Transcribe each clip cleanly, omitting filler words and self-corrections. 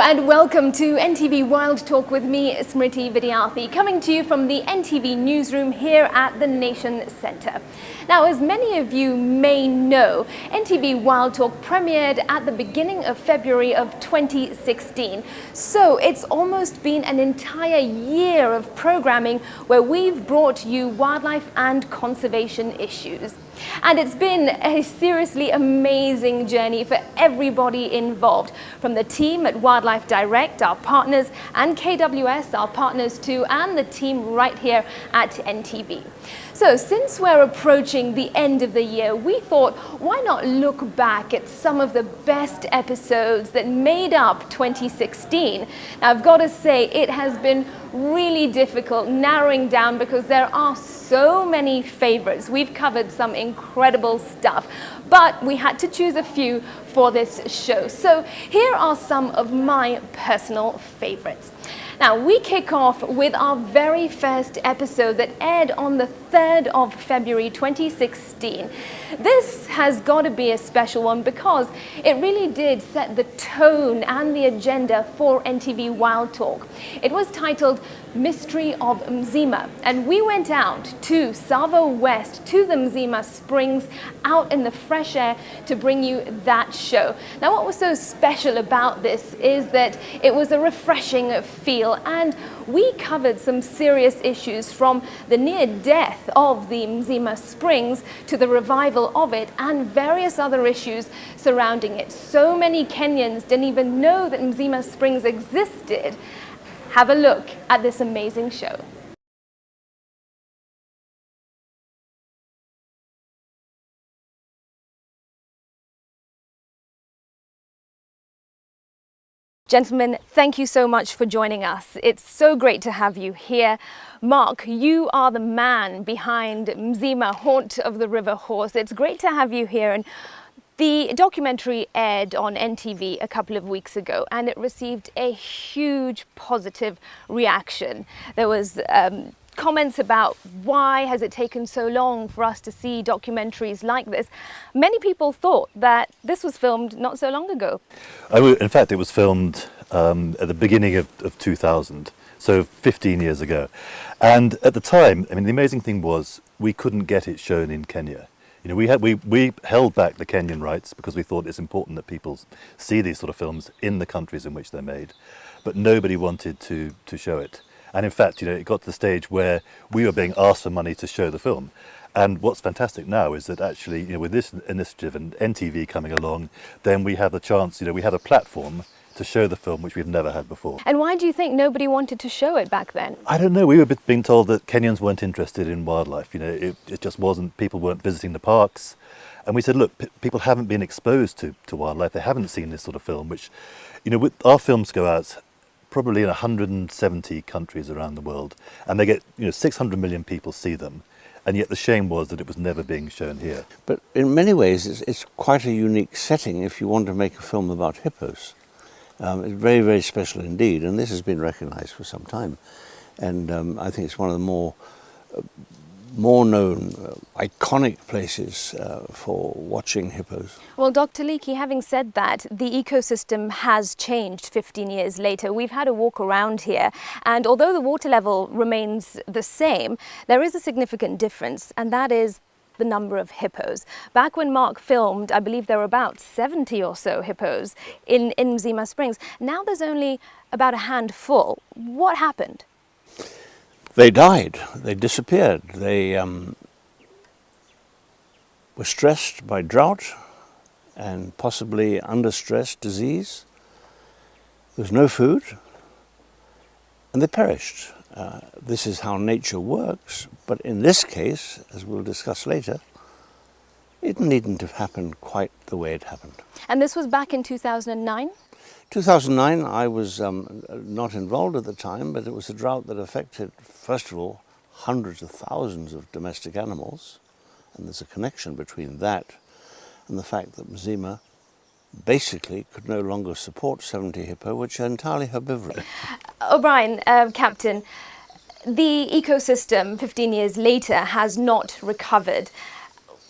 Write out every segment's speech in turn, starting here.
and welcome to NTV Wild Talk with me, Smriti Vidyarthi, coming to you from the NTV newsroom here at the Nation Centre. Now, as many of you may know, NTV Wild Talk premiered at the beginning of February of 2016. So it's almost been an entire year of programming where we've brought you wildlife and conservation issues. And it's been a seriously amazing journey for everybody involved, from the team at Wildlife Direct, our partners, and KWS, our partners too, and the team right here at NTV. So since we're approaching the end of the year, we thought, why not look back at some of the best episodes that made up 2016? Now, I've got to say, it has been really difficult narrowing down because there are so many favorites. We've covered some incredible stuff, but we had to choose a few for this show. So here are some of my personal favorites. Now, we kick off with our very first episode that aired on the 3rd of February 2016. This has got to be a special one because it really did set the tone and the agenda for NTV Wild Talk. It was titled Mystery of Mzima, and we went out to Savo West, to the Mima Springs, out in the fresh air to bring you that show. Now, what was so special about this is that it was a refreshing feel, and we covered some serious issues, from the near death of the Mima Springs to the revival of it and various other issues surrounding it. So many Kenyans didn't even know that Mima Springs existed. Have a look at this amazing show. Gentlemen, thank you so much for joining us. It's so great to have you here. Mark, you are the man behind Mzima, Haunt of the River Horse. It's great to have you here. And the documentary aired on NTV a couple of weeks ago, and it received a huge positive reaction. There was comments about why has it taken so long for us to see documentaries like this. Many people thought that this was filmed not so long ago. In fact, it was filmed at the beginning of 2000, so 15 years ago. And at the time, I mean, the amazing thing was we couldn't get it shown in Kenya. You know, we held back the Kenyan rights because we thought it's important that people see these sort of films in the countries in which they're made, but nobody wanted to show it. And in fact, you know, it got to the stage where we were being asked for money to show the film. And what's fantastic now is that actually, you know, with this initiative and NTV coming along, then we have the chance, you know, we have a platform to show the film, which we've never had before. And why do you think nobody wanted to show it back then? I don't know. We were being told that Kenyans weren't interested in wildlife. You know, it just wasn't, people weren't visiting the parks. And we said, look, people haven't been exposed to wildlife. They haven't seen this sort of film, which, you know, our films go out probably in 170 countries around the world, and they get, you know, 600 million people see them, and yet the shame was that it was never being shown here. But in many ways it's quite a unique setting if you want to make a film about hippos. It's very, very special indeed, and this has been recognized for some time, and I think it's one of the more known, iconic places for watching hippos. Well, Dr. Leakey, having said that, the ecosystem has changed 15 years later. We've had a walk around here, and although the water level remains the same, there is a significant difference, and that is the number of hippos. Back when Mark filmed, I believe there were about 70 or so hippos in Mima Springs. Now there's only about a handful. What happened? They died, they disappeared. They were stressed by drought and possibly under stress disease. There was no food, and they perished. This is how nature works, but in this case, as we'll discuss later, it needn't have happened quite the way it happened. And this was back in 2009? 2009, I was not involved at the time, but it was a drought that affected, first of all, hundreds of thousands of domestic animals, and there's a connection between that and the fact that Mzima basically could no longer support 70 hippo, which are entirely herbivorous. O'Brien, Captain, the ecosystem 15 years later has not recovered.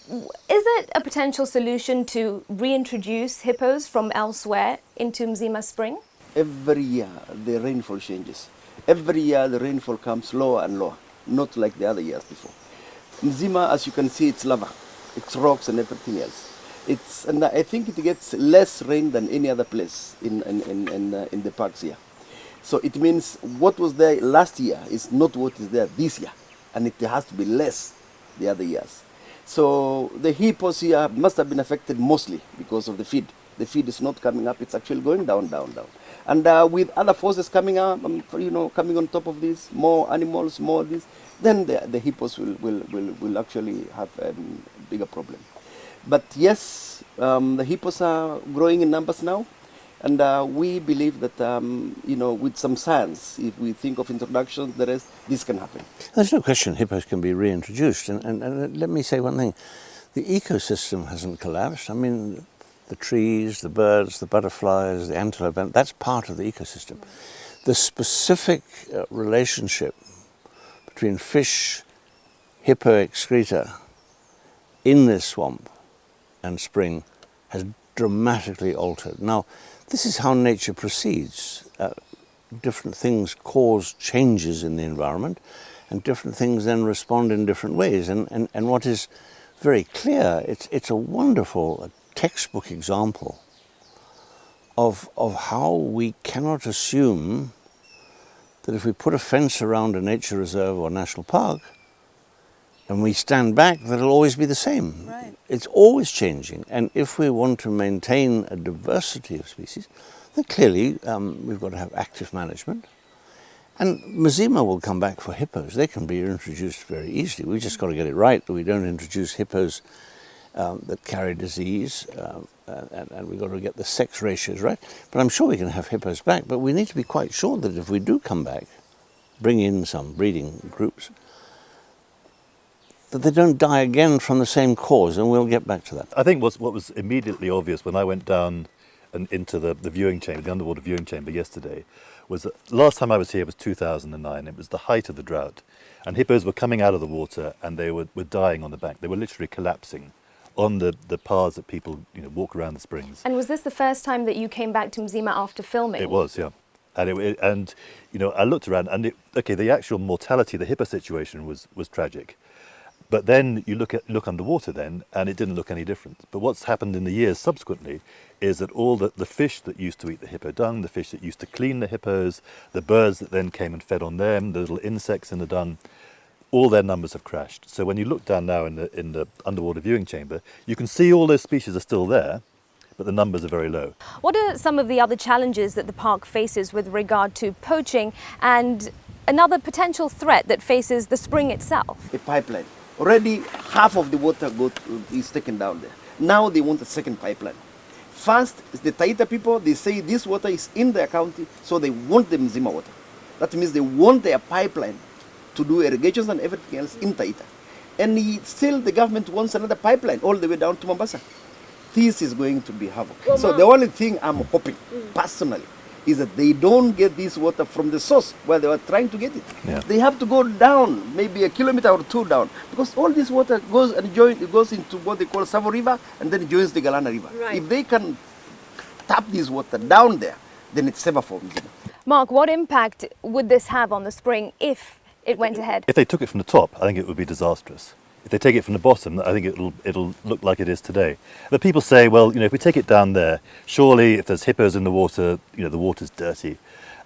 Is it a potential solution to reintroduce hippos from elsewhere into Mima Spring? every year the rainfall changes. Every year the rainfall comes lower and lower, not like the other years before. Mzima, as you can see, it's lava, it's rocks and everything else. And I think it gets less rain than any other place in the parks here. So it means what was there last year is not what is there this year, and it has to be less the other years. So the hippos here must have been affected mostly because of the feed. The feed is not coming up, it's actually going down, down, down. And with other forces coming up, coming on top of this, more animals, more this, then the hippos will actually have a bigger problem. But yes, the hippos are growing in numbers now. And we believe that, with some science, if we think of introduction, the rest, this can happen. There's no question hippos can be reintroduced. And let me say one thing. The ecosystem hasn't collapsed. I mean, the trees, the birds, the butterflies, the antelope, that's part of the ecosystem. The specific relationship between fish, hippo excreta in this swamp and spring has dramatically altered. Now, this is how nature proceeds. Different things cause changes in the environment, and different things then respond in different ways. And what is very clear, it's a wonderful textbook example of how we cannot assume that if we put a fence around a nature reserve or national park, and we stand back, that it'll always be the same. Right. It's always changing. And if we want to maintain a diversity of species, then clearly we've got to have active management. And Mzima will come back for hippos. They can be introduced very easily. We've just got to get it right that we don't introduce hippos that carry disease, and we've got to get the sex ratios right. But I'm sure we can have hippos back. But we need to be quite sure that if we do come back, bring in some breeding groups, that they don't die again from the same cause, and we'll get back to that. I think what was immediately obvious when I went down and into the viewing chamber, the underwater viewing chamber yesterday, was that last time I was here was 2009. It was the height of the drought, and hippos were coming out of the water and they were dying on the bank. They were literally collapsing on the paths that people walk around the springs. And was this the first time that you came back to Mzima after filming? It was, yeah. And I looked around, and the actual mortality, the hippo situation was tragic. But then you look underwater then, and it didn't look any different. But what's happened in the years subsequently is that all the fish that used to eat the hippo dung, the fish that used to clean the hippos, the birds that then came and fed on them, the little insects in the dung, all their numbers have crashed. So when you look down now in the underwater viewing chamber, you can see all those species are still there, but the numbers are very low. What are some of the other challenges that the park faces with regard to poaching and another potential threat that faces the spring itself? A pipeline. Already half of the water is taken down there. Now they want a second pipeline. First, the Taita people, they say this water is in their county, so they want the Mzima water. That means they want their pipeline to do irrigations and everything else in Taita. And still the government wants another pipeline all the way down to Mombasa. This is going to be havoc. Well, so the only thing I'm hoping, personally, is that they don't get this water from the source where they were trying to get it. Yeah. They have to go down, maybe a kilometer or two down, because all this water goes into what they call Savo River, and then it joins the Galana River. Right. If they can tap this water down there, then it's safer for them. Mark, what impact would this have on the spring if it went ahead? If they took it from the top, I think it would be disastrous. If they take it from the bottom, I think it'll look like it is today. But people say, well, if we take it down there, surely if there's hippos in the water, the water's dirty.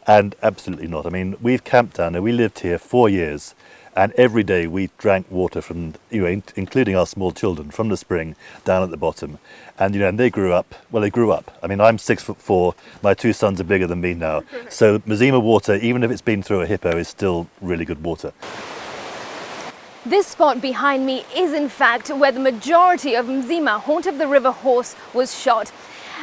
And absolutely not. I mean, we've camped down there. We lived here 4 years, and every day we drank water from, including our small children, from the spring down at the bottom. And and they grew up. Well, they grew up. I mean, I'm 6'4". My 2 sons are bigger than me now. So Mzima water, even if it's been through a hippo, is still really good water. This spot behind me is in fact where the majority of Mzima, haunt of the river horse, was shot.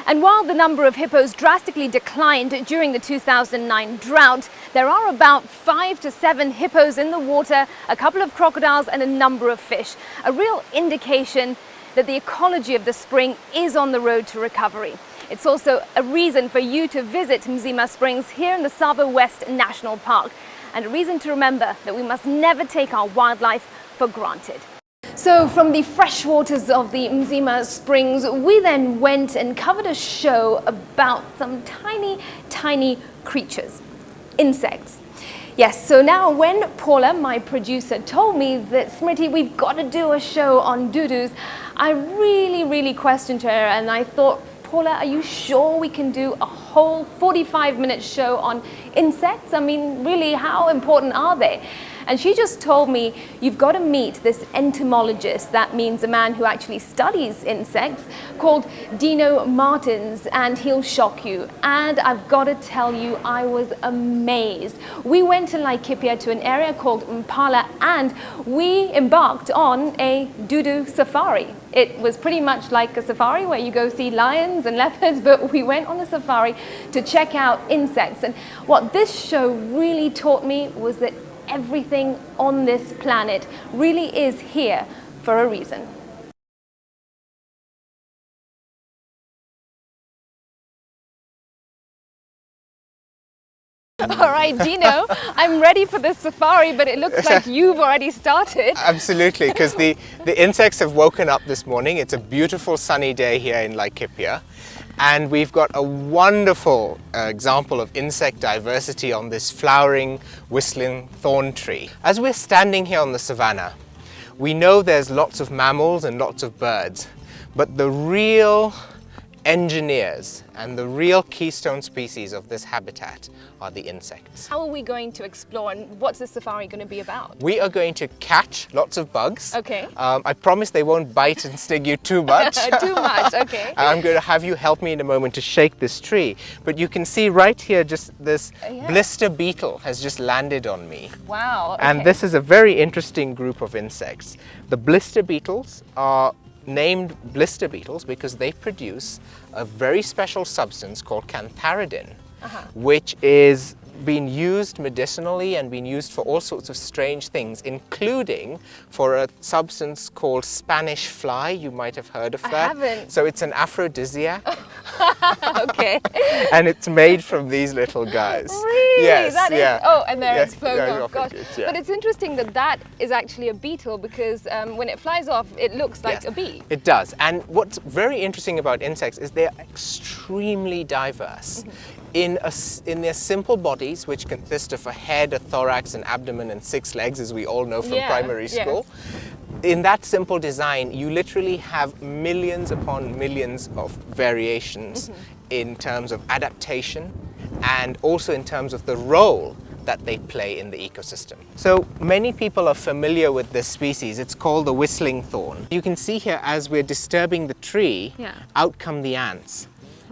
And while the number of hippos drastically declined during the 2009 drought, there are about 5 to 7 hippos in the water, a couple of crocodiles and a number of fish. A real indication that the ecology of the spring is on the road to recovery. It's also a reason for you to visit Mima Springs here in the Tsavo West National Park, and a reason to remember that we must never take our wildlife for granted. So from the fresh waters of the Mima Springs, we then went and covered a show about some tiny, tiny creatures, insects. Yes, so now when Paula, my producer, told me that, Smriti, we've got to do a show on doodoo, I really questioned her, and I thought, Paula, are you sure we can do a whole 45-minute show on insects? I mean, really, how important are they? And she just told me, you've got to meet this entomologist, that means a man who actually studies insects, called Dino Martins, and he'll shock you. And I've got to tell you, I was amazed. We went to Laikipia to an area called Mpala, and we embarked on a doodoo safari. It was pretty much like a safari where you go see lions and leopards, but we went on a safari to check out insects. And what this show really taught me was that everything on this planet really is here for a reason. All right, Dino, I'm ready for the safari, but it looks like you've already started. Absolutely, because the insects have woken up this morning. It's a beautiful sunny day here in Laikipia. And we've got a wonderful example of insect diversity on this flowering, whistling thorn tree. As we're standing here on the savannah, we know there's lots of mammals and lots of birds, but the real engineers and the real keystone species of this habitat are the insects. How are we going to explore, and what's the safari going to be about? We are going to catch lots of bugs. Okay. I promise they won't bite and sting you too much. Too much, okay. I'm going to have you help me in a moment to shake this tree. But you can see right here, just this blister beetle has just landed on me. Wow. Okay. And this is a very interesting group of insects. The blister beetles are named blister beetles because they produce a very special substance called cantharidin, which is been used medicinally and been used for all sorts of strange things, including for a substance called Spanish fly. You might have heard of that. I haven't. So it's an aphrodisiac. Okay. And it's made from these little guys. Really? Yes, That is, yeah. oh, and there Yeah, it's flown yeah, off. Gosh. good, yeah. But it's interesting that that is actually a beetle, because when it flies off, it looks like Yes, a bee. It does. And what's very interesting about insects is they're extremely diverse. In their simple bodies, which consist of a head, a thorax, an abdomen, and 6 legs, as we all know from primary school. In that simple design, you literally have millions upon millions of variations in terms of adaptation and also in terms of the role that they play in the ecosystem. So many people are familiar with this species. It's called the whistling thorn. You can see here, as we're disturbing the tree, out come the ants.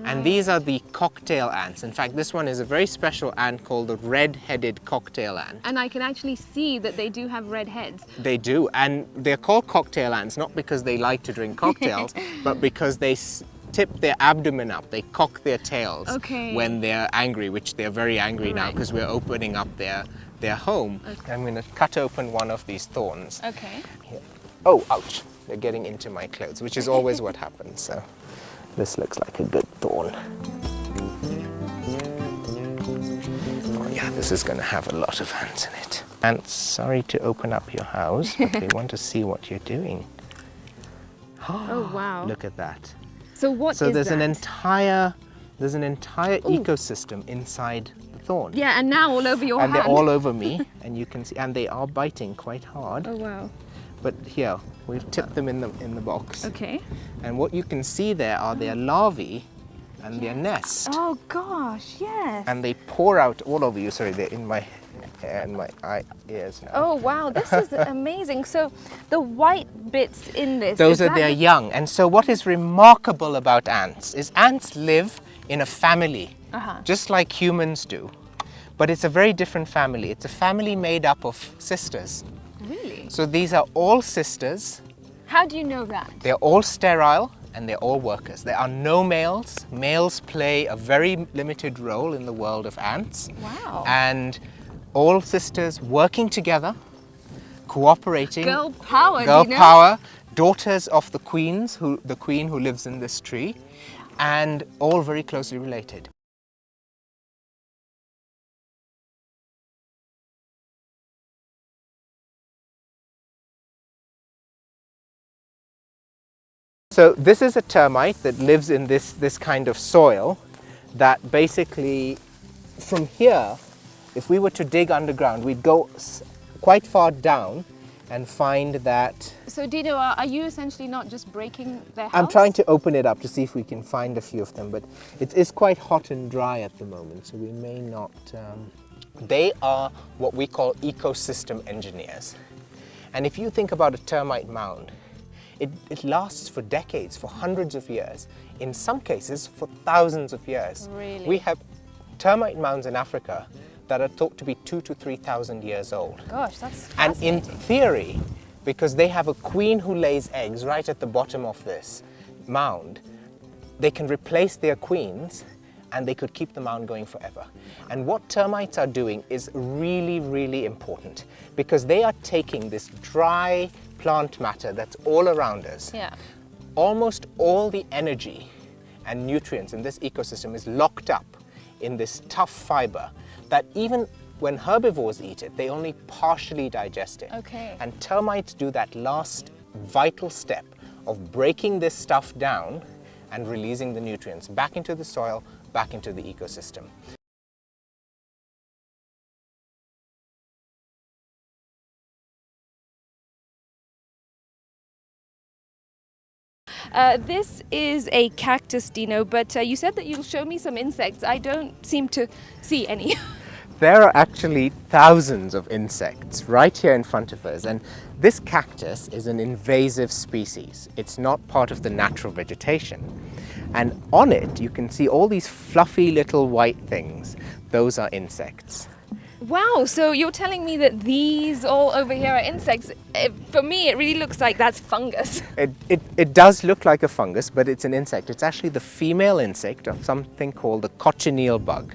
And these are the cocktail ants. In fact, this one is a very special ant called the red-headed cocktail ant. And I can actually see that they do have red heads. They do, and they're called cocktail ants not because they like to drink cocktails, but because they tip their abdomen up, they cock their tails when they're angry, which they're very angry now because we're opening up their home. I'm going to cut open one of these thorns. Okay. Here. Oh, ouch, they're getting into my clothes, which is always what happens. So. This looks like a good thorn. Oh yeah, this is going to have a lot of ants in it. Ants, sorry to open up your house, but we want to see what you're doing. Oh wow. Look at that. So what So is there's that? an entire ecosystem inside the thorn. Yeah, and now all over your and hand. they're all over me, and you can see, and they are biting quite hard. Oh wow. But here, we've tipped them in the box. Okay. And what you can see there are their larvae and their nest. Oh gosh, yes. And they pour out all over you. Sorry, they're in my hair and my ears now. Oh wow, this is amazing. So the white bits in this, Those are their young. And so what is remarkable about ants is ants live in a family, just like humans do. But it's a very different family. It's a family made up of sisters. Really? So these are all sisters. How do you know that? They're all sterile and they're all workers. There are no males. Males play a very limited role in the world of ants. Wow. And all sisters working together, cooperating. Girl power, Girl Dino. power. Daughters of the queen who lives in this tree, and all very closely related. So this is a termite that lives in this kind of soil that basically from here, if we were to dig underground, we'd go quite far down and find that. So Dino, are you essentially not just breaking their house? I'm trying to open it up to see if we can find a few of them, but it is quite hot and dry at the moment, so we may not. They are what we call ecosystem engineers. And if you think about a termite mound, it lasts for decades, for hundreds of years, in some cases for thousands of years. Really? We have termite mounds in Africa that are thought to be 2,000 to 3,000 years old. Gosh, that's And fascinating. in theory, because they have a queen who lays eggs right at the bottom of this mound, they can replace their queens and they could keep the mound going forever. And what termites are doing is really, really important because they are taking this dry plant matter that's all around us. Yeah. Almost all the energy and nutrients in this ecosystem is locked up in this tough fiber that even when herbivores eat it, they only partially digest it. Okay. And termites do that last vital step of breaking this stuff down and releasing the nutrients back into the soil, back into the ecosystem. This is a cactus, Dino, but you said that you'll show me some insects. I don't seem to see any. There are actually thousands of insects right here in front of us, and this cactus is an invasive species. It's not part of the natural vegetation. And on it, you can see all these fluffy little white things. Those are insects. Wow, so you're telling me that these all over here are insects. For me, it really looks like that's fungus. It does look like a fungus, but it's an insect. It's actually the female insect of something called the cochineal bug.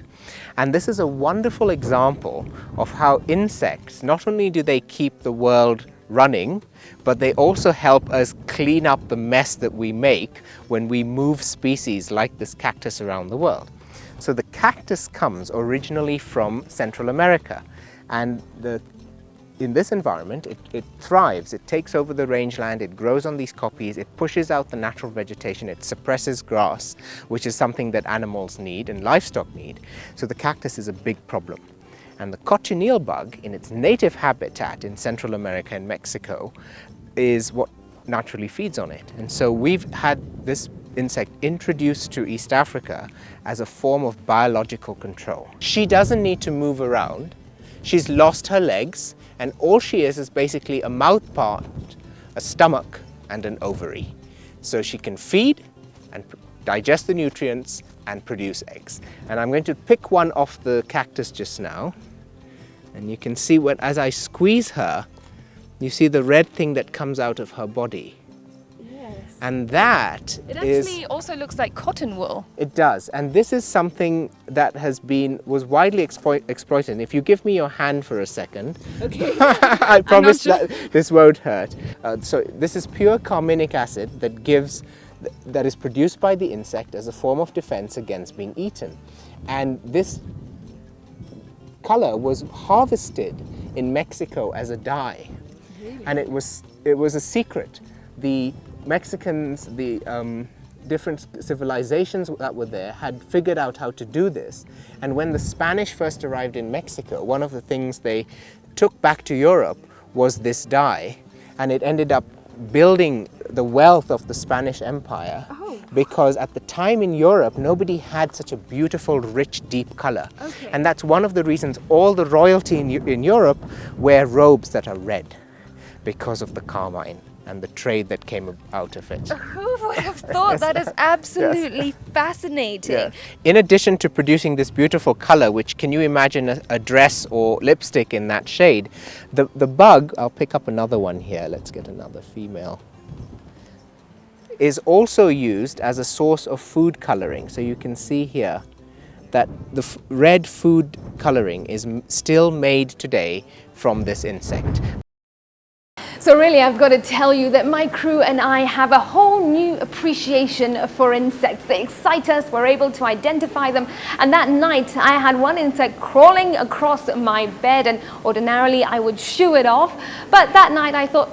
And this is a wonderful example of how insects, not only do they keep the world running, but they also help us clean up the mess that we make when we move species like this cactus around the world. So the cactus comes originally from Central America, and in this environment it thrives. It takes over the rangeland, it grows on these kopjes, it pushes out the natural vegetation, it suppresses grass, which is something that animals need and livestock need. So the cactus is a big problem. And the cochineal bug, in its native habitat in Central America and Mexico, is what naturally feeds on it. And so we've had this insect introduced to East Africa as a form of biological control. She doesn't need to move around. She's lost her legs, and all she is basically a mouth part, a stomach, and an ovary. So she can feed and digest the nutrients and produce eggs. And I'm going to pick one off the cactus just now. And you can see as I squeeze her, you see the red thing that comes out of her body. And that It actually also looks like cotton wool. It does, and this is something that was widely exploited. And if you give me your hand for a second, Okay. I promise sure. that this won't hurt. So this is pure carminic acid that is produced by the insect as a form of defense against being eaten. And this color was harvested in Mexico as a dye. Really? And it was a secret. The Mexicans, the different civilizations that were there had figured out how to do this. And when the Spanish first arrived in Mexico, one of the things they took back to Europe was this dye, and it ended up building the wealth of the Spanish Empire. Because at the time in Europe, nobody had such a beautiful, rich, deep color. Okay. And that's one of the reasons all the royalty in Europe wear robes that are red, because of the carmine and the trade that came out of it. Who would have thought? That is absolutely fascinating. Yeah. In addition to producing this beautiful color, which can you imagine a dress or lipstick in that shade, the bug, I'll pick up another one here, let's get another female, is also used as a source of food coloring. So you can see here that the red food coloring is still made today from this insect. So really, I've got to tell you that my crew and I have a whole new appreciation for insects. They excite us, we're able to identify them. And that night, I had one insect crawling across my bed, and ordinarily I would shoo it off. But that night I thought,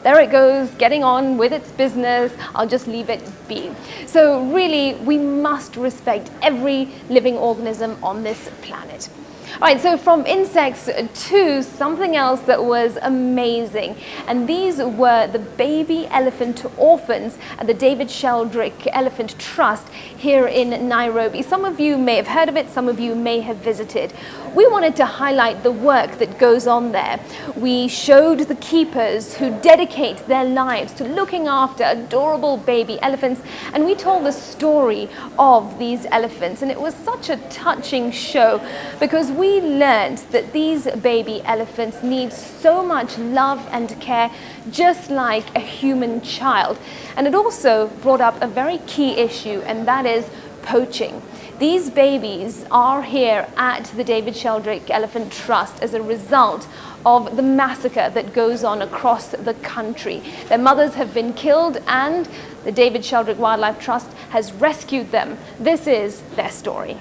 there it goes, getting on with its business. I'll just leave it be. So really, we must respect every living organism on this planet. All right, so from insects to something else that was amazing. And these were the baby elephant orphans at the David Sheldrick Elephant Trust here in Nairobi. Some of you may have heard of it, some of you may have visited. We wanted to highlight the work that goes on there. We showed the keepers who dedicate their lives to looking after adorable baby elephants, and we told the story of these elephants. And it was such a touching show because we learned that these baby elephants need so much love and care, just like a human child. And it also brought up a very key issue, and that is poaching. These babies are here at the David Sheldrick Elephant Trust as a result of the massacre that goes on across the country. Their mothers have been killed, and the David Sheldrick Wildlife Trust has rescued them. This is their story.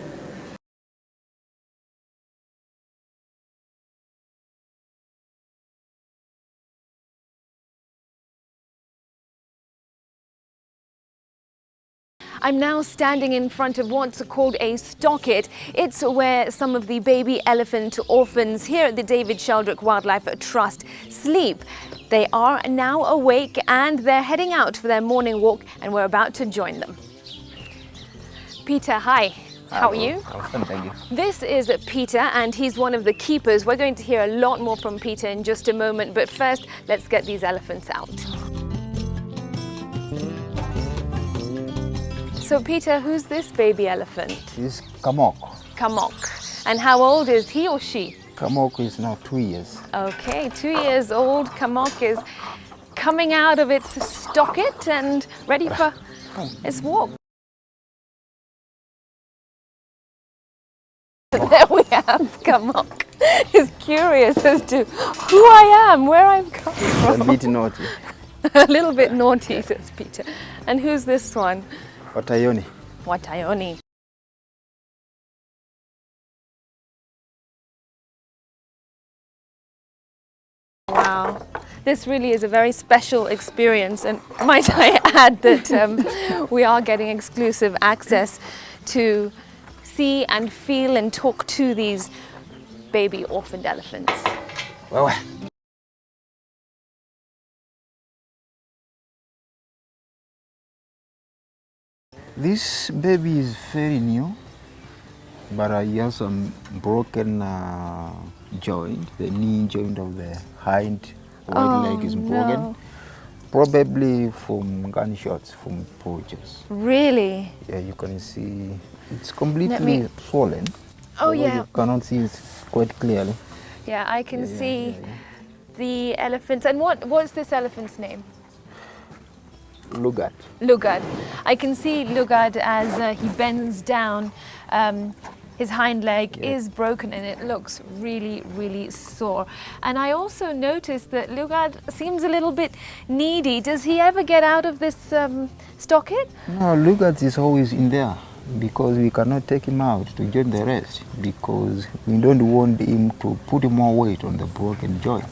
I'm now standing in front of what's called a stockade. It's where some of the baby elephant orphans here at the David Sheldrick Wildlife Trust sleep. They are now awake and they're heading out for their morning walk, and we're about to join them. Peter, hi. How are you? I'm fine, thank you. This is Peter, and he's one of the keepers. We're going to hear a lot more from Peter in just a moment, but first, let's get these elephants out. So Peter, who's this baby elephant? This Kamok. Kamok. And how old is he or she? Kamok is now 2 years. Okay, 2 years old. Kamok is coming out of its stockade and ready for its walk. There we have Kamok. He's curious as to who I am, where I've come from. A bit naughty. A little bit naughty, says Peter. And who's this one? Watayoni. Watayoni. Wow, this really is a very special experience, and might I add that we are getting exclusive access to see and feel and talk to these baby orphaned elephants. Well, this baby is very new, but he has some broken joint. The knee joint of the hind right leg is broken. No. Probably from gunshots from poachers. Really? Yeah, you can see it's completely swollen. Oh yeah. You cannot see it quite clearly. Yeah, I can see the elephants. And what's this elephant's name? Lugard. Lugard. I can see Lugard as he bends down. His hind leg is broken and it looks really, really sore. And I also noticed that Lugard seems a little bit needy. Does he ever get out of this stockade? No, Lugard is always in there because we cannot take him out to join the rest because we don't want him to put more weight on the broken joint.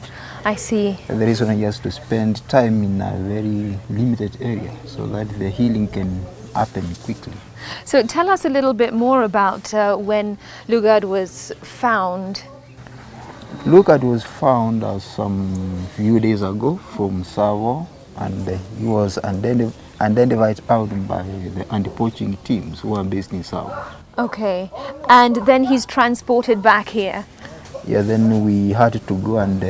I see. And the reason he has to spend time in a very limited area so that the healing can happen quickly. So tell us a little bit more about when Lugard was found. Lugard was found some few days ago from Savo, and he was identified out by the anti-poaching teams who are based in Savo. Okay, and then he's transported back here. Yeah, then we had to go and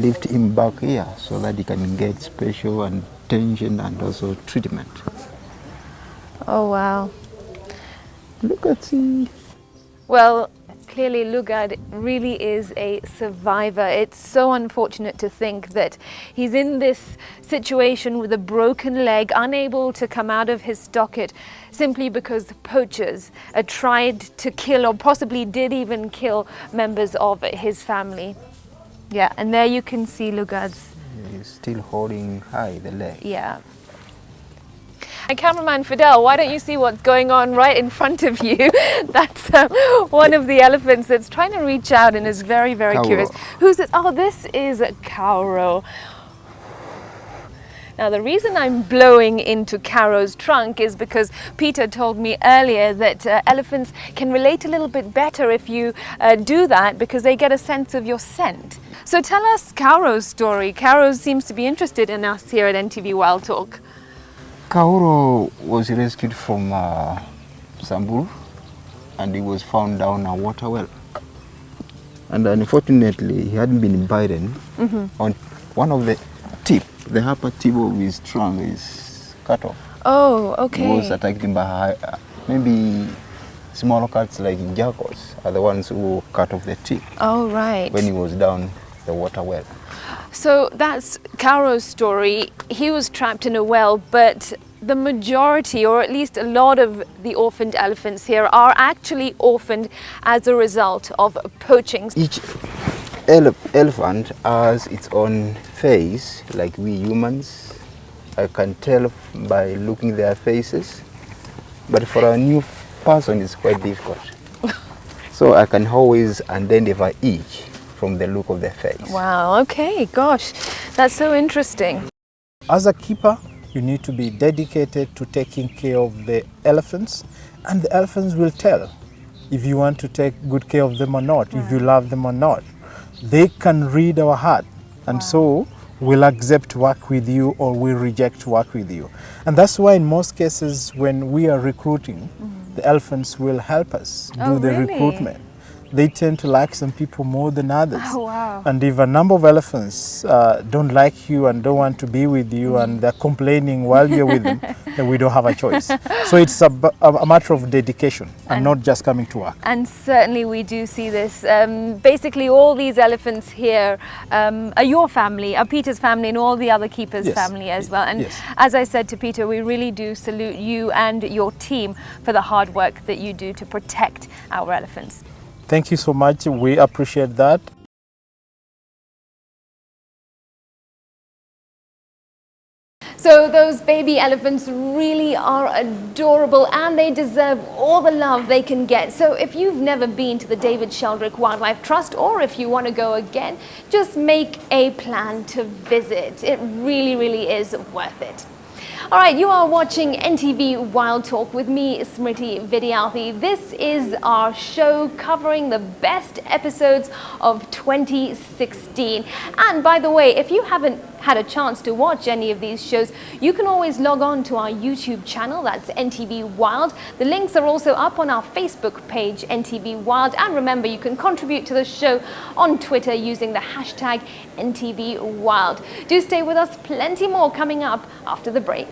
lift him back here so that he can get special attention and also treatment. Oh wow. Look at him. Well, clearly Lugard really is a survivor. It's so unfortunate to think that he's in this situation with a broken leg, unable to come out of his stockade simply because the poachers tried to kill or possibly did even kill members of his family. Yeah, and there you can see Lugard's He's still holding high the leg. Yeah. And cameraman Fidel, why don't you see what's going on right in front of you? That's one of the elephants that's trying to reach out and is very, very Kauro. curious. Who's this? Oh, this is a Kauro. Now, the reason I'm blowing into Kauro's trunk is because Peter told me earlier that elephants can relate a little bit better if you do that, because they get a sense of your scent. So tell us Kauro's story. Kauro seems to be interested in us here at NTV Wild Talk. Kauro was rescued from Samburu, and he was found down a water well. And unfortunately, he hadn't been bitten. On one of the tip, the upper tip of his trunk is cut off. Oh, okay. He was attacked by maybe smaller cats like jackals are the ones who cut off the tip Oh, right. when he was down the water well. So that's Kauro's story. He was trapped in a well, but the majority, or at least a lot of the orphaned elephants here, are actually orphaned as a result of poaching. Each elephant has its own face, like we humans. I can tell by looking their faces, but for a new person it's quite difficult. So I can always identify each from the look of their face. Wow, okay, gosh, that's so interesting. As a keeper, you need to be dedicated to taking care of the elephants, and the elephants will tell if you want to take good care of them or not, if you love them or not. They can read our heart, and so we'll accept to work with you or we'll reject to work with you. And that's why in most cases when we are recruiting, the elephants will help us do the really? recruitment. They tend to like some people more than others. Oh, wow. And if a number of elephants don't like you and don't want to be with you and they're complaining while you're with them, then we don't have a choice. So it's a matter of dedication and not just coming to work. And certainly we do see this. Basically all these elephants here are your family, are Peter's family and all the other keepers' Yes. family as well. And Yes. as I said to Peter, we really do salute you and your team for the hard work that you do to protect our elephants. Thank you so much. We appreciate that. So those baby elephants really are adorable and they deserve all the love they can get. So if you've never been to the David Sheldrick Wildlife Trust, or if you want to go again, just make a plan to visit. It really, really is worth it. All right, you are watching NTV Wild Talk with me, Smriti Vidyarthi. This is our show covering the best episodes of 2016. And by the way, if you haven't had a chance to watch any of these shows, you can always log on to our YouTube channel, that's NTV Wild. The links are also up on our Facebook page, NTV Wild. And remember, you can contribute to the show on Twitter using the hashtag NTV Wild. Do stay with us, plenty more coming up after the break.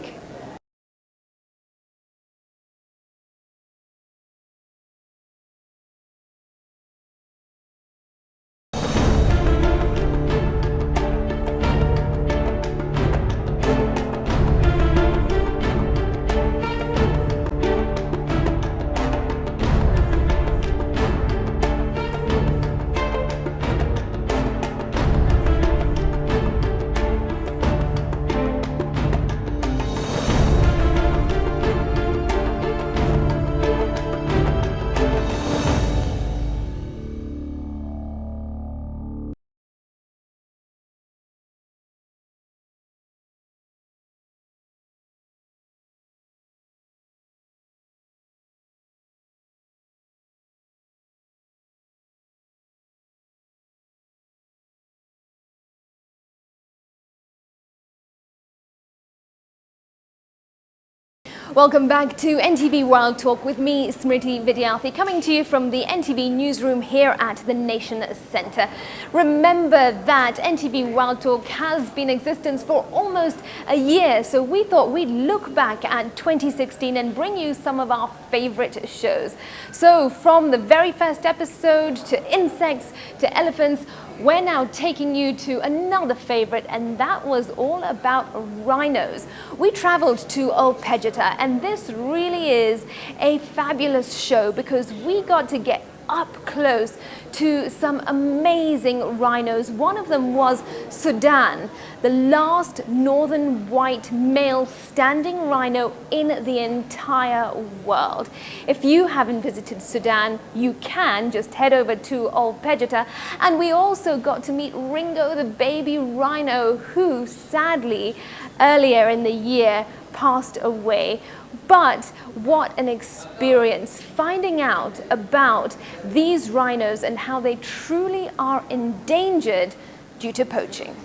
Welcome back to NTV Wild Talk with me, Smriti Vidyarthi, coming to you from the NTV newsroom here at the Nation Centre. Remember that NTV Wild Talk has been in existence for almost a year, so we thought we'd look back at 2016 and bring you some of our favourite shows. So from the very first episode to insects to elephants, we're now taking you to another favorite, and that was all about rhinos. We traveled to Olpejeta, and this really is a fabulous show because we got to get up close to some amazing rhinos. One of them was Sudan, the last northern white male standing rhino in the entire world. If you haven't visited Sudan, you can just head over to Ol Pejeta. And we also got to meet Ringo, the baby rhino, who sadly earlier in the year passed away. But what an experience finding out about these rhinos and how they truly are endangered due to poaching.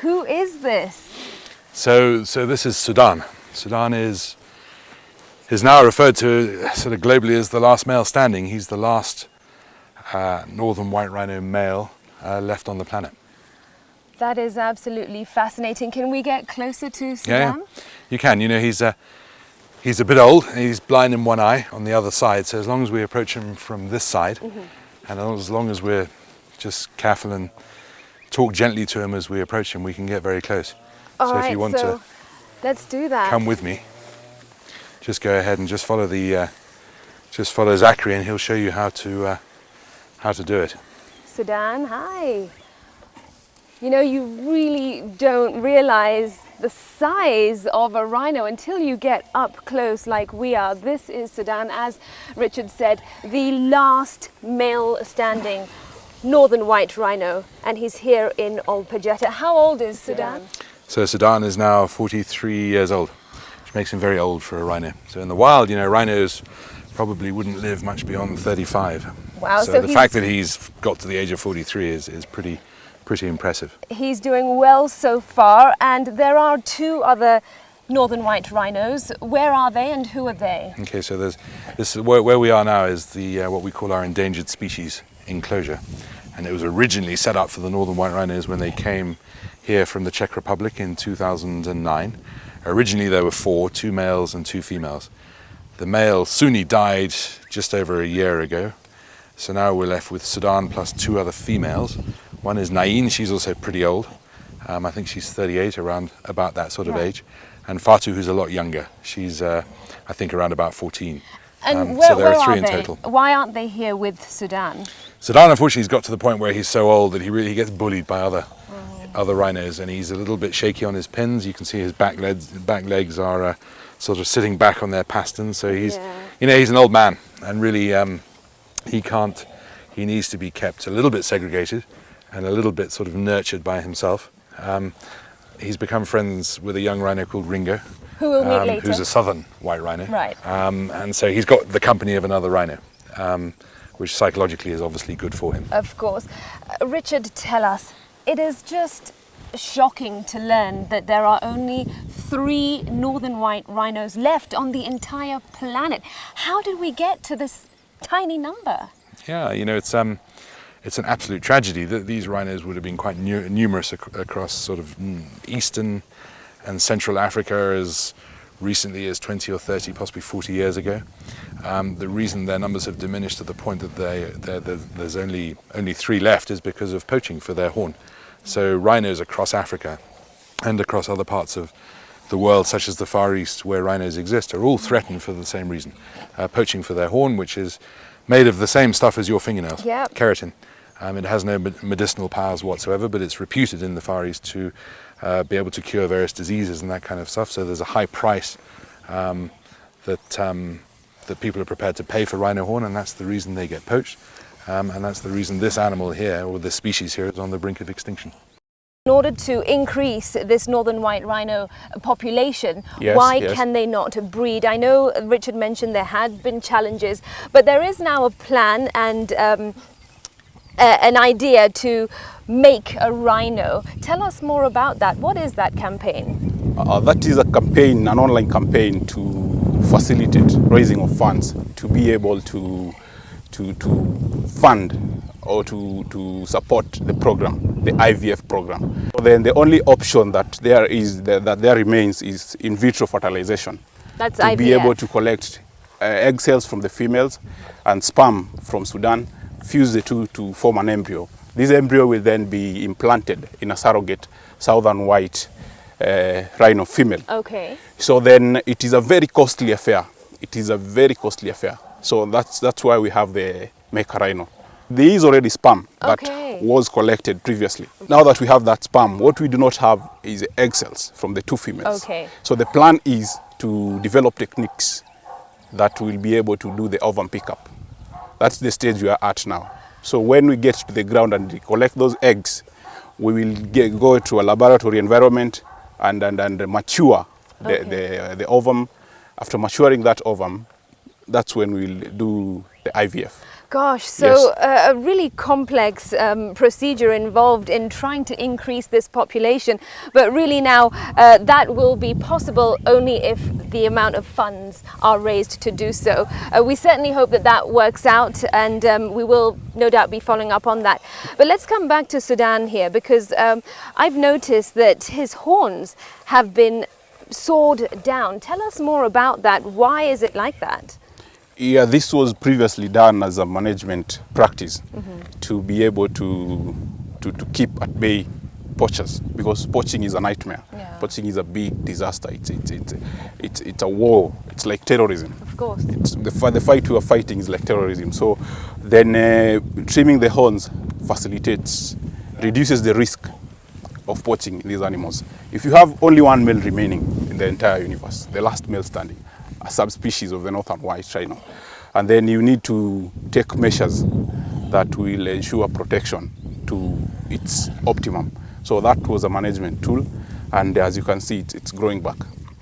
Who is this? So this is Sudan. Sudan is now referred to sort of globally as the last male standing. He's the last northern white rhino male left on the planet. That is absolutely fascinating. Can we get closer to Sudan? Yeah, you can. You know, he's a bit old and he's blind in one eye on the other side. So as long as we approach him from this side, and as long as we're just careful and talk gently to him as we approach him, we can get very close. All so right, if you want to let's do that. come with me, just go ahead and just follow Zachary and he'll show you how to do it. Sudan, hi. You know, you really don't realize the size of a rhino until you get up close like we are. This is Sudan, as Richard said, the last male standing northern white rhino, and he's here in Ol Pejeta. How old is Sudan? So Sudan is now 43 years old, which makes him very old for a rhino. So in the wild, you know, rhinos probably wouldn't live much beyond 35. Wow. So the fact that he's got to the age of 43 is pretty impressive. He's doing well so far, and there are two other northern white rhinos. Where are they and who are they? Okay, so there's this where we are now is the what we call our endangered species enclosure, and it was originally set up for the northern white rhinos when they came here from the Czech Republic in 2009. Originally there were 4, 2 males and 2 females. The male Sunni died just over a year ago, so now we're left with Sudan plus 2 other females. One is Nain, she's also pretty old. I think she's 38, around about that sort of age. And Fatu, who's a lot younger. She's, I think, around about 14. And so there where are 3 are in they? total. Why aren't they here with Sudan? Sudan, unfortunately, has got to the point where he's so old that he gets bullied by other rhinos, and he's a little bit shaky on his pins. You can see his back legs are sort of sitting back on their pasterns. So he's, you know, he's an old man, and really he needs to be kept a little bit segregated and a little bit sort of nurtured by himself. He's become friends with a young rhino called Ringo, who we'll meet later, who's a southern white rhino. Right. And so he's got the company of another rhino, which psychologically is obviously good for him. Of course. Richard, tell us, it is just shocking to learn that there are only 3 northern white rhinos left on the entire planet. How did we get to this tiny number? Yeah, you know, it's an absolute tragedy that these rhinos would have been quite numerous across sort of eastern and central Africa as recently as 20 or 30, possibly 40 years ago. The reason their numbers have diminished to the point that there's only 3 left is because of poaching for their horn. So rhinos across Africa and across other parts of the world, such as the Far East, where rhinos exist, are all threatened for the same reason. Poaching for their horn, which is made of the same stuff as your fingernails, keratin. It has no medicinal powers whatsoever, but it's reputed in the Far East to be able to cure various diseases and that kind of stuff. So there's a high price that people are prepared to pay for rhino horn, and that's the reason they get poached. And that's the reason this animal here, or this species here, is on the brink of extinction. In order to increase this northern white rhino population, why can they not breed? I know Richard mentioned there had been challenges, but there is now a plan and an idea to make a rhino. Tell us more about that. What is that campaign? That is a campaign, an online campaign to facilitate raising of funds to be able to fund or to support the program, the IVF program. So then the only option that there remains is in vitro fertilization. That's to IVF. Be able to collect egg cells from the females and sperm from Sudan, fuse the two to form an embryo. This embryo will then be implanted in a surrogate southern white rhino female. Okay. So then it is a very costly affair. It is a very costly affair. So that's why we have the make a rhino. There is already sperm that was collected previously. Now that we have that sperm, what we do not have is egg cells from the two females. So the plan is to develop techniques that will be able to do the ovum pickup. That's the stage we are at now. So when we get to the ground and collect those eggs, we will go to a laboratory environment and mature the ovum. After maturing that ovum, that's when we'll do the IVF. Gosh, so a really complex procedure involved in trying to increase this population. But really now that will be possible only if the amount of funds are raised to do so. We certainly hope that that works out, and we will no doubt be following up on that. But let's come back to Sudan here, because I've noticed that his horns have been sawed down. Tell us more about that. Why is it like that? Yeah, this was previously done as a management practice to be able to keep at bay poachers, because poaching is a nightmare. Poaching is a big disaster. It's a war. It's like terrorism. Of course. It's the fight we are fighting is like terrorism. So then trimming the horns facilitates, reduces the risk of poaching these animals. If you have only one male remaining in the entire universe, the last male standing, a subspecies of the northern white rhino, and then you need to take measures that will ensure protection to its optimum. So that was a management tool, and as you can see, it's growing back.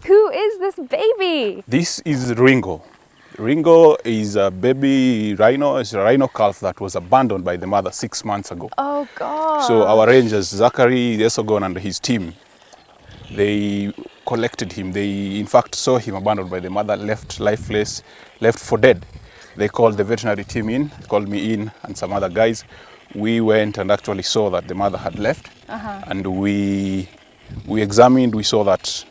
Who is this baby? This is Ringo. Ringo is a baby rhino. It's a rhino calf that was abandoned by the mother 6 months ago. Oh God. So our rangers, Zachary Esogon and his team, they collected him. They in fact saw him abandoned by the mother, left lifeless, left for dead. They called the veterinary team in, called me in and some other guys. We went and actually saw that the mother had left, and we examined. We saw that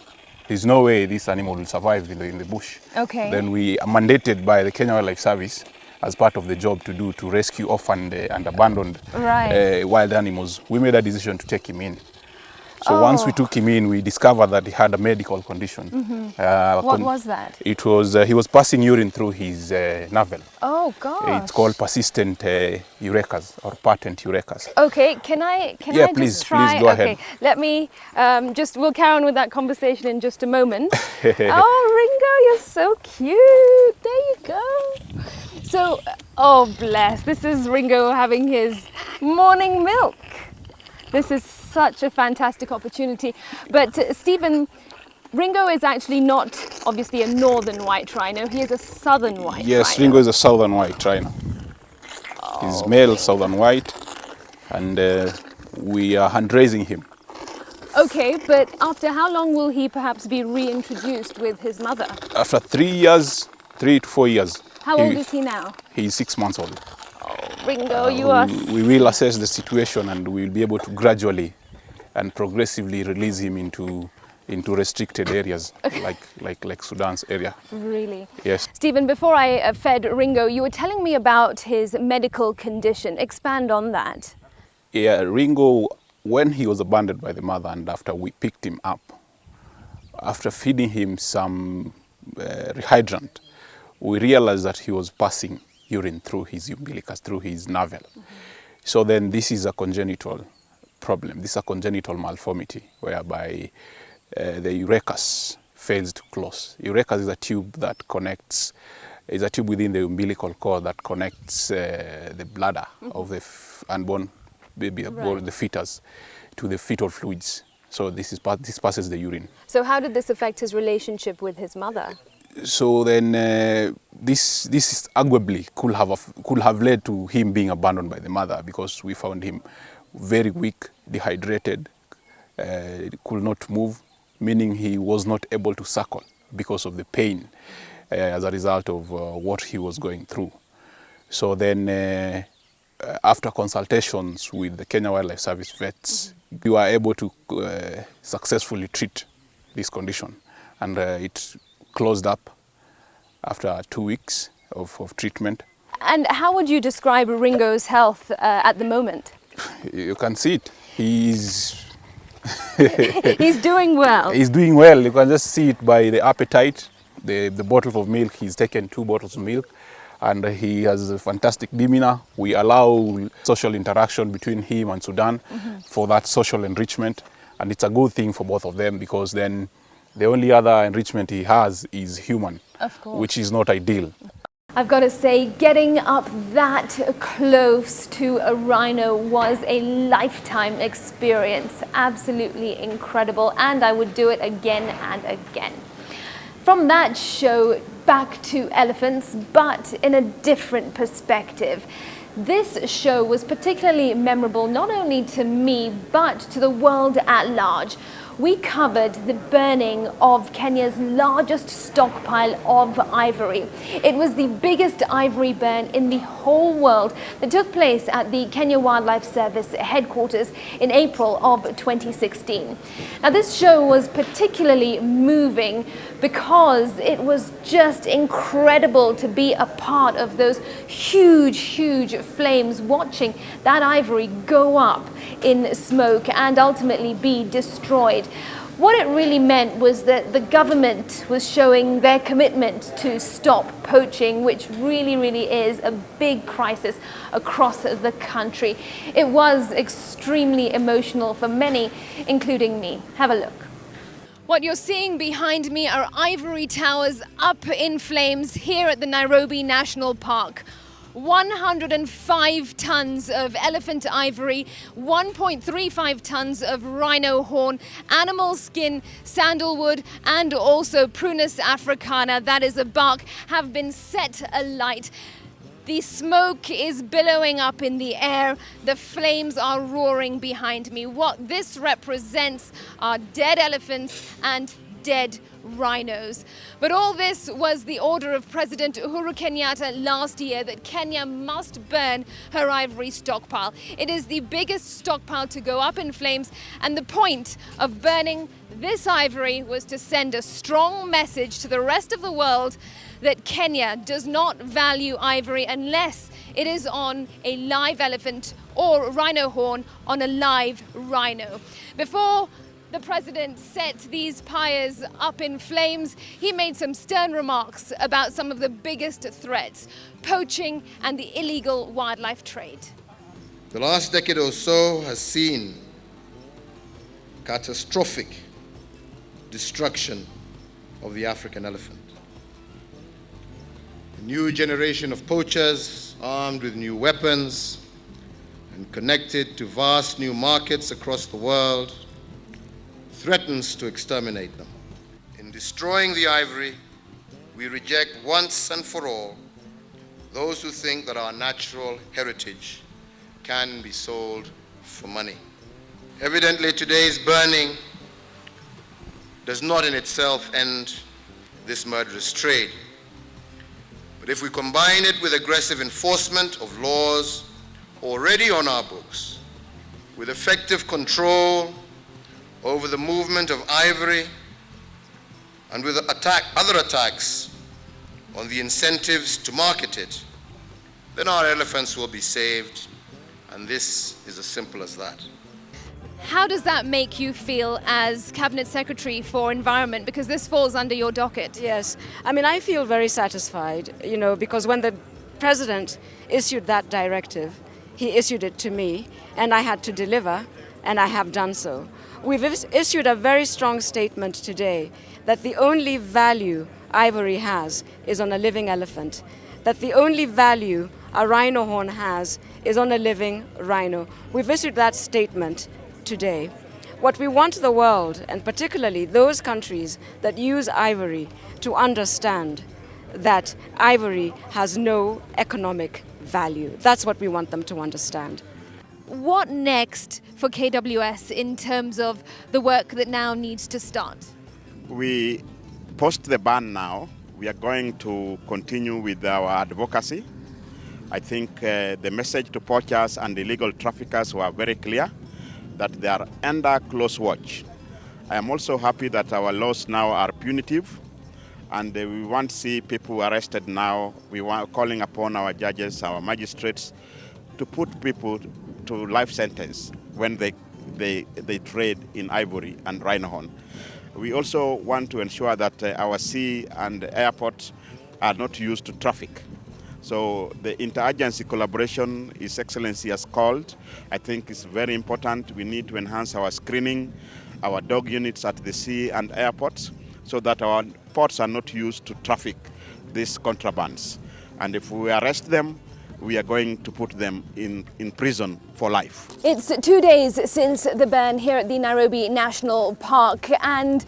there's no way this animal will survive in the bush. Then we are mandated by the Kenya Wildlife Service as part of the job to rescue orphaned and abandoned wild animals. We made a decision to take him in. So once we took him in, we discovered that he had a medical condition. What was that? It was he was passing urine through his navel. Oh God! It's called persistent urecas or patent urecas. Okay, can I please, just try? Please go ahead. Let me we'll carry on with that conversation in just a moment. Oh, Ringo, you're so cute. There you go. So, oh bless, this is Ringo having his morning milk. This is such a fantastic opportunity. But Stephen, Ringo is actually not obviously a northern white rhino. He is a southern white rhino. Yes, Ringo is a southern white rhino. He's male southern white, and we are hand raising him. Okay, but after how long will he perhaps be reintroduced with his mother? After 3 years, 3 to 4 years. How old is he now? He's 6 months old. Ringo, you are... We will assess the situation, and we will be able to gradually and progressively release him into restricted areas like Sudan's area. Really? Yes. Stephen, before I fed Ringo, you were telling me about his medical condition. Expand on that. Yeah, Ringo, when he was abandoned by the mother and after we picked him up, after feeding him some rehydrant, we realized that he was passing urine through his umbilicus, through his navel. So then this is a congenital problem. This is a congenital malformity whereby the urecus fails to close. Urecus is a tube that connects, is a tube within the umbilical cord that connects the bladder of the unborn baby, the fetus, to the fetal fluids. So this passes the urine. So how did this affect his relationship with his mother? So then this is arguably could have led to him being abandoned by the mother, because we found him very weak, dehydrated, could not move, meaning he was not able to suckle because of the pain as a result of what he was going through. So then after consultations with the Kenya Wildlife Service vets, we were able to successfully treat this condition, and it closed up after 2 weeks of treatment. And how would you describe Ringo's health at the moment? You can see it. He's He's doing well. He's doing well. You can just see it by the appetite, the bottles of milk. He's taken 2 bottles of milk, and he has a fantastic demeanor. We allow social interaction between him and Sudan for that social enrichment, and it's a good thing for both of them, because then the only other enrichment he has is human, Of course. which is not ideal. I've got to say, getting up that close to a rhino was a lifetime experience. Absolutely incredible, and I would do it again and again. From that show, back to elephants, but in a different perspective. This show was particularly memorable not only to me, but to the world at large. We covered the burning of Kenya's largest stockpile of ivory. It was the biggest ivory burn in the whole world that took place at the Kenya Wildlife Service headquarters in April of 2016. Now, this show was particularly moving because it was just incredible to be a part of those huge flames, watching that ivory go up in smoke and ultimately be destroyed. What it really meant was that the government was showing their commitment to stop poaching, which really is a big crisis across the country. It was extremely emotional for many, including me. Have a look. What you're seeing behind me are ivory towers up in flames here at the Nairobi National Park. 105 tons of elephant ivory, 1.35 tons of rhino horn, animal skin, sandalwood, and also Prunus africana, that is a bark, have been set alight. The smoke is billowing up in the air. The flames are roaring behind me. What this represents are dead elephants and dead rhinos. But all this was the order of President Uhuru Kenyatta last year, that Kenya must burn her ivory stockpile. It is the biggest stockpile to go up in flames, and the point of burning this ivory was to send a strong message to the rest of the world that Kenya does not value ivory unless it is on a live elephant or rhino horn on a live rhino. Before the president set these pyres up in flames, he made some stern remarks about some of the biggest threats: poaching and the illegal wildlife trade. The last decade or so has seen catastrophic destruction of the African elephant. A new generation of poachers, armed with new weapons and connected to vast new markets across the world, threatens to exterminate them. In destroying the ivory, we reject once and for all those who think that our natural heritage can be sold for money. Evidently, today's burning does not in itself end this murderous trade. But if we combine it with aggressive enforcement of laws already on our books, with effective control over the movement of ivory, and with other attacks on the incentives to market it, then our elephants will be saved, and this is as simple as that. How does that make you feel as Cabinet Secretary for Environment? Because this falls under your docket. Yes, I mean, I feel very satisfied, because when the President issued that directive, he issued it to me, and I had to deliver, and I have done so. We've issued a very strong statement today that the only value ivory has is on a living elephant, that the only value a rhino horn has is on a living rhino. We've issued that statement today. What we want the world, and particularly those countries that use ivory, to understand that ivory has no economic value. That's what we want them to understand. What next for KWS in terms of the work that now needs to start? We post the ban now. We are going to continue with our advocacy. I think the message to poachers and illegal traffickers were very clear, that they are under close watch. I am also happy that our laws now are punitive, and we want to see people arrested now. We are calling upon our judges, our magistrates, to put people to life sentence when they trade in ivory and rhino horn. We also want to ensure that our sea and airports are not used to traffic. So the interagency collaboration His Excellency has called, I think is very important. We need to enhance our screening, our dog units at the sea and airports, so that our ports are not used to traffic these contrabands. And if we arrest them, we are going to put them in prison for life. It's 2 days since the ban here at the Nairobi National Park, and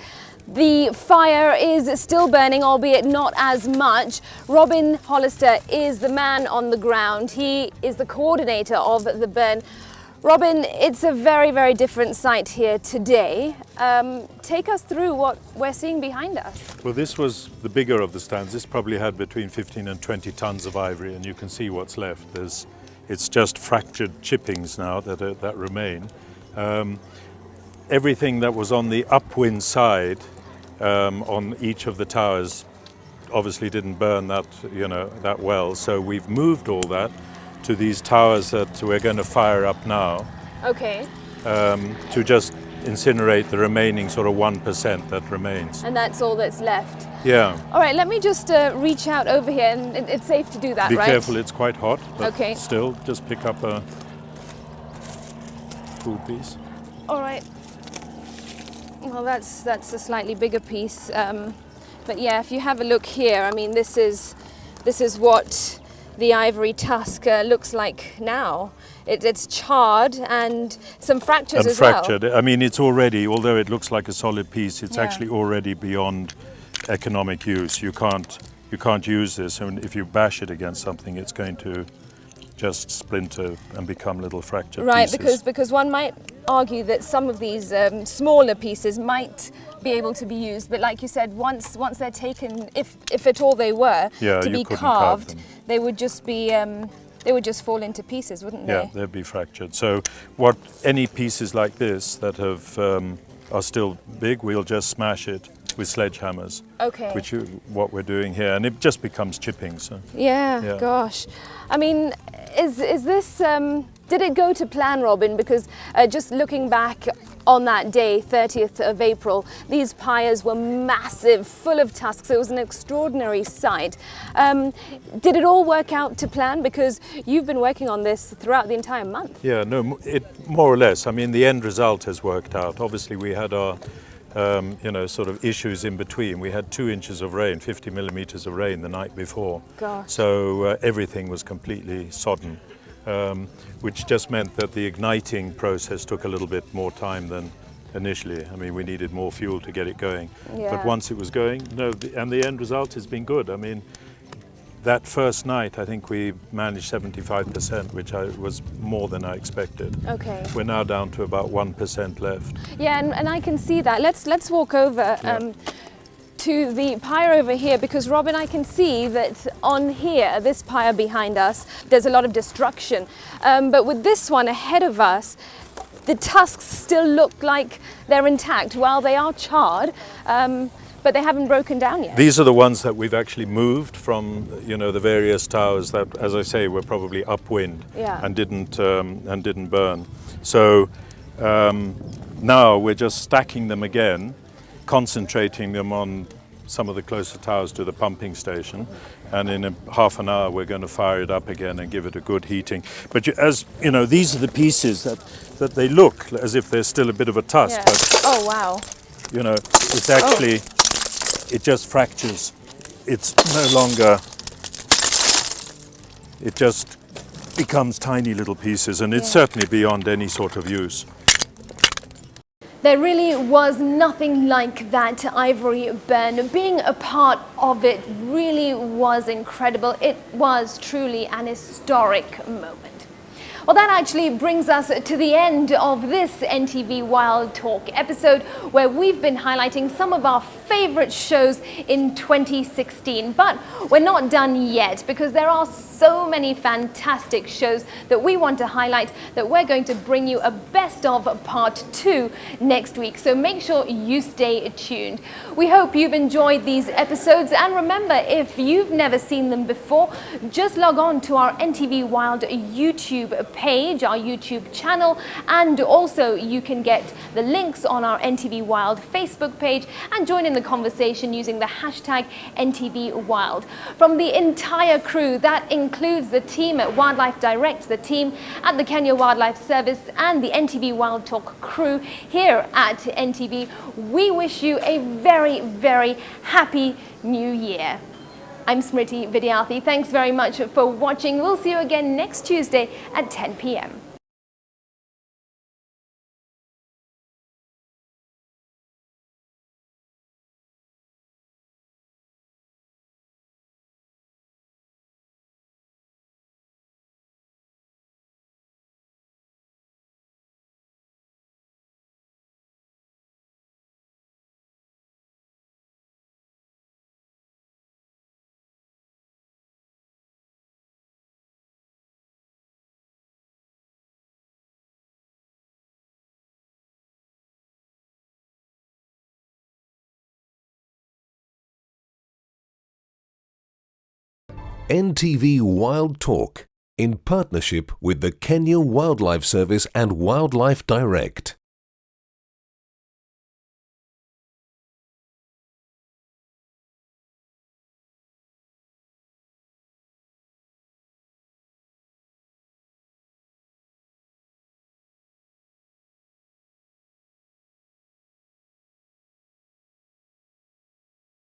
the fire is still burning, albeit not as much. Robin Hollister is the man on the ground. He is the coordinator of the burn. Robin, it's a very, very different sight here today. Take us through what we're seeing behind us. Well, this was the bigger of the stands. This probably had between 15 and 20 tons of ivory, and you can see what's left. It's just fractured chippings now that remain. Everything that was on the upwind side on each of the towers obviously didn't burn that well. So we've moved all that to these towers that we're going to fire up now. Okay. To just incinerate the remaining sort of 1% that remains. And that's all that's left. Yeah. All right, let me just reach out over here, and it's safe to do that, Be right? Be careful, it's quite hot, but okay. Still, just pick up a food piece. All right. Well, that's a slightly bigger piece, but yeah, if you have a look here, I mean, this is what the ivory tusk looks like now. It's charred and some fractures as fractured. well. I mean, it's already, although it looks like a solid piece, it's actually already beyond economic use. You can't use this, and if you bash it against something, it's going to just splinter and become little fractured pieces. Right, because one might argue that some of these smaller pieces might be able to be used, but like you said, once they're taken, if at all they were, to be carved, they would just be they would just fall into pieces, wouldn't they? Yeah, they'd be fractured. So any pieces like this that are still big, we'll just smash it with sledgehammers. Okay. Which is what we're doing here, and it just becomes chipping. So. Yeah. Gosh. I mean, is this? Did it go to plan, Robin? Because just looking back on that day, 30th of April, these pyres were massive, full of tusks. It was an extraordinary sight. Did it all work out to plan? Because you've been working on this throughout the entire month. Yeah, no, it more or less. I mean, the end result has worked out. Obviously, we had our sort of issues in between. We had 2 inches of rain, 50 millimeters of rain the night before. Gosh. So everything was completely sodden, which just meant that the igniting process took a little bit more time than initially. I mean, we needed more fuel to get it going. Yeah. But once it was going, and the end result has been good. I mean, that first night, I think we managed 75%, which was more than I expected. Okay. We're now down to about 1% left. Yeah, and I can see that. Let's walk over to the pyre over here, because Robin, I can see that on here, this pyre behind us, there's a lot of destruction. But with this one ahead of us, the tusks still look like they're intact while they are charred. But they haven't broken down yet. These are the ones that we've actually moved from, the various towers that, as I say, were probably upwind and didn't burn. So now we're just stacking them again, concentrating them on some of the closer towers to the pumping station, and in half an hour we're going to fire it up again and give it a good heating. But as you know, these are the pieces that they look as if they're still a bit of a tusk. Yeah. But, oh wow! It's actually. It just fractures. It's no longer, it just becomes tiny little pieces, and it's certainly beyond any sort of use. There really was nothing like that ivory burn. Being a part of it really was incredible. It was truly an historic moment. Well, that actually brings us to the end of this NTV Wild Talk episode, where we've been highlighting some of our favorite shows in 2016. But we're not done yet, because there are so many fantastic shows that we want to highlight that we're going to bring you a best of part 2 next week. So make sure you stay tuned. We hope you've enjoyed these episodes, and remember, if you've never seen them before, just log on to our NTV Wild YouTube page, our YouTube channel, and also you can get the links on our NTV Wild Facebook page and join in the conversation using the hashtag NTV Wild. From the entire crew, that includes the team at Wildlife Direct, the team at the Kenya Wildlife Service, and the NTV Wild Talk crew here at NTV, we wish you a very, very happy New Year. I'm Smriti Vidyarthi. Thanks very much for watching. We'll see you again next Tuesday at 10 p.m. NTV Wild Talk in partnership with the Kenya Wildlife Service and Wildlife Direct.